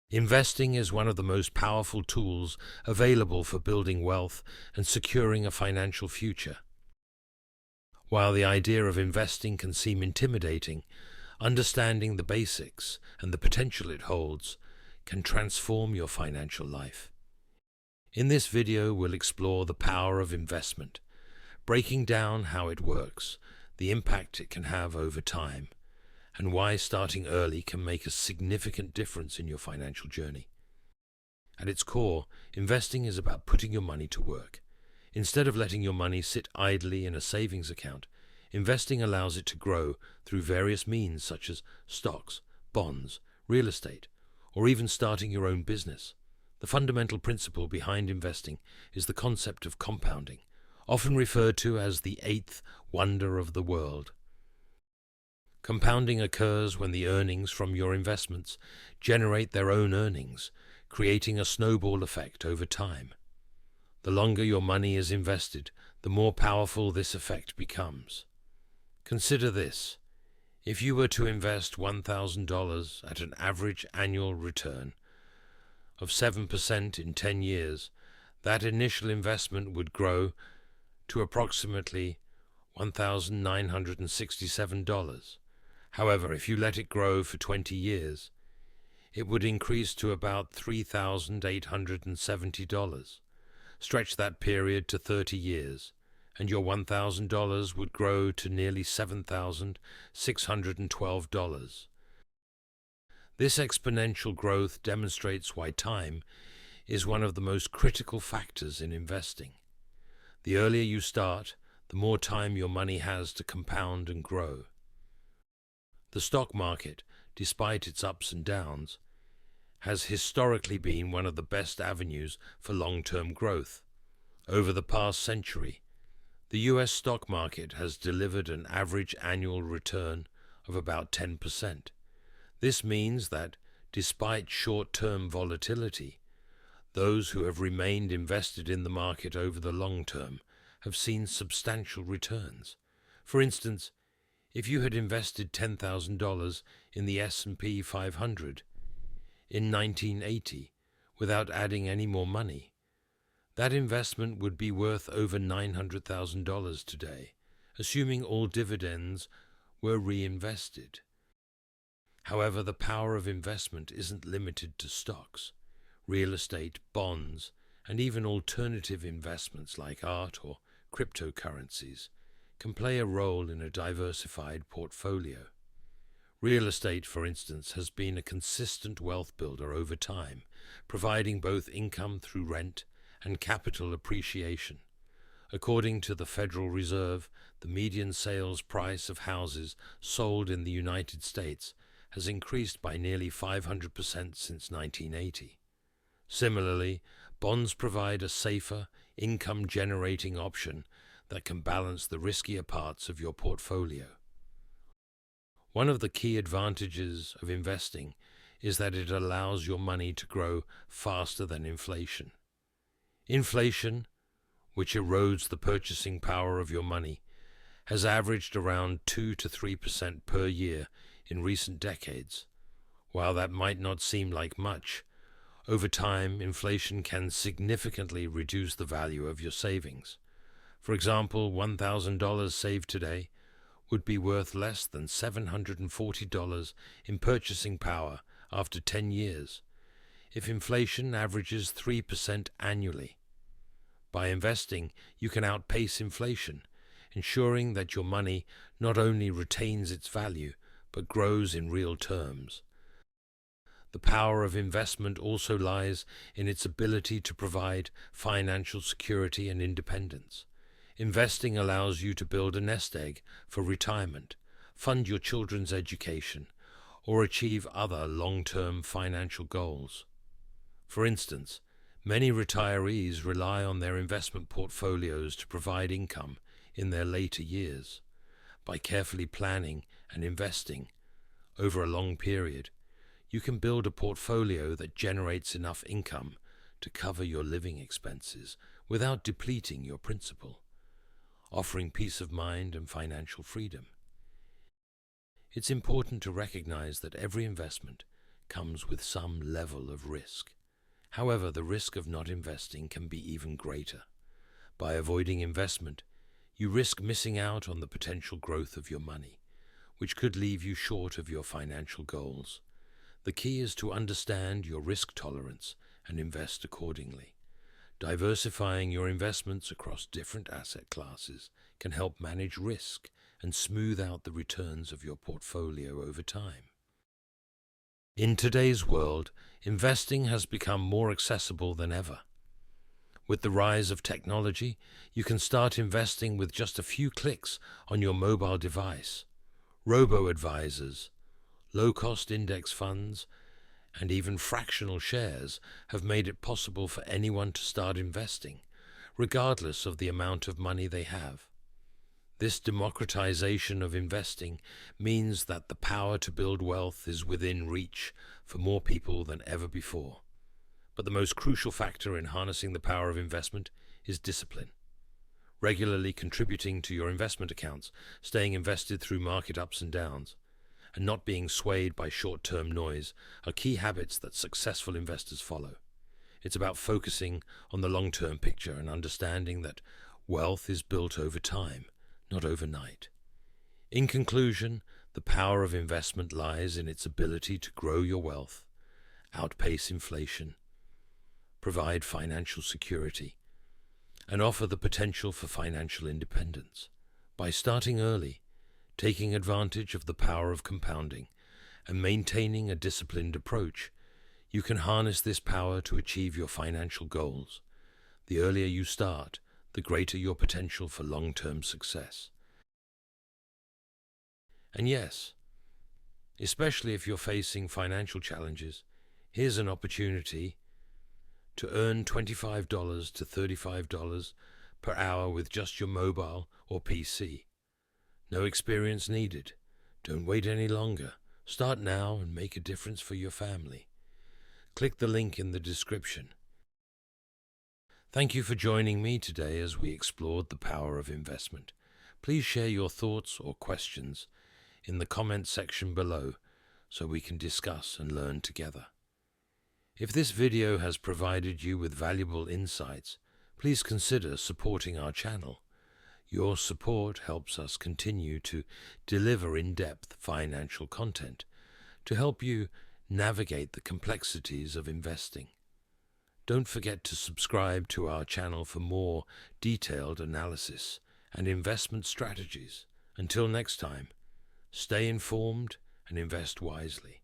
Investing is one of the most powerful tools available for building wealth and securing a financial future. While the idea of investing can seem intimidating, understanding the basics and the potential it holds can transform your financial life. In this video, we'll explore the power of investment, breaking down how it works, the impact it can have over time, and why starting early can make a significant difference in your financial journey. At its core, investing is about putting your money to work. Instead of letting your money sit idly in a savings account, investing allows it to grow through various means such as stocks, bonds, real estate, or even starting your own business. The fundamental principle behind investing is the concept of compounding, often referred to as the eighth wonder of the world. Compounding occurs when the earnings from your investments generate their own earnings, creating a snowball effect over time. The longer your money is invested, the more powerful this effect becomes. Consider this. If you were to invest $1,000 at an average annual return of 7% in 10 years, that initial investment would grow to approximately $1,967. However, if you let it grow for 20 years, it would increase to about $3,870. Stretch that period to 30 years, and your $1,000 would grow to nearly $7,612. This exponential growth demonstrates why time is one of the most critical factors in investing. The earlier you start, the more time your money has to compound and grow. The stock market, despite its ups and downs, has historically been one of the best avenues for long-term growth. Over the past century, the U.S. stock market has delivered an average annual return of about 10%. This means that, despite short-term volatility, those who have remained invested in the market over the long term have seen substantial returns. For instance, if you had invested $10,000 in the S&P 500 in 1980 without adding any more money, that investment would be worth over $900,000 today, assuming all dividends were reinvested. However, the power of investment isn't limited to stocks. Real estate, bonds, and even alternative investments like art or cryptocurrencies can play a role in a diversified portfolio. Real estate, for instance, has been a consistent wealth builder over time, providing both income through rent and capital appreciation. According to the Federal Reserve, the median sales price of houses sold in the United States has increased by nearly 500% since 1980. Similarly, bonds provide a safer, income-generating option that can balance the riskier parts of your portfolio. One of the key advantages of investing is that it allows your money to grow faster than inflation. Inflation, which erodes the purchasing power of your money, has averaged around 2 to 3% per year in recent decades. While that might not seem like much, over time, inflation can significantly reduce the value of your savings. For example, $1,000 saved today would be worth less than $740 in purchasing power after 10 years, if inflation averages 3% annually. By investing, you can outpace inflation, ensuring that your money not only retains its value, but grows in real terms. The power of investment also lies in its ability to provide financial security and independence. Investing allows you to build a nest egg for retirement, fund your children's education, or achieve other long-term financial goals. For instance, many retirees rely on their investment portfolios to provide income in their later years. By carefully planning and investing over a long period, you can build a portfolio that generates enough income to cover your living expenses without depleting your principal, offering peace of mind and financial freedom. It's important to recognize that every investment, comes with some level of risk. However, the risk of not investing can be even greater. By avoiding investment, you risk missing out on the potential growth of your money, which could leave you short of your financial goals. The key is to understand your risk tolerance and invest accordingly. Diversifying your investments across different asset classes can help manage risk and smooth out the returns of your portfolio over time. In today's world, investing has become more accessible than ever. With the rise of technology, you can start investing with just a few clicks on your mobile device. Robo-advisors, low-cost index funds, and even fractional shares have made it possible for anyone to start investing, regardless of the amount of money they have. This democratization of investing means that the power to build wealth is within reach for more people than ever before. But the most crucial factor in harnessing the power of investment is discipline. Regularly contributing to your investment accounts, staying invested through market ups and downs, and not being swayed by short-term noise are key habits that successful investors follow. It's about focusing on the long-term picture and understanding that wealth is built over time, not overnight. In conclusion, the power of investment lies in its ability to grow your wealth, outpace inflation, provide financial security, and offer the potential for financial independence. By starting early, taking advantage of the power of compounding, and maintaining a disciplined approach, you can harness this power to achieve your financial goals. The earlier you start, the greater your potential for long-term success. And yes, especially if you're facing financial challenges, here's an opportunity to earn $25 to $35 per hour with just your mobile or PC. No experience needed. Don't wait any longer. Start now and make a difference for your family. Click the link in the description. Thank you for joining me today as we explored the power of investment. Please share your thoughts or questions in the comment section below so we can discuss and learn together. If this video has provided you with valuable insights, please consider supporting our channel. Your support helps us continue to deliver in-depth financial content to help you navigate the complexities of investing. Don't forget to subscribe to our channel for more detailed analysis and investment strategies. Until next time, stay informed and invest wisely.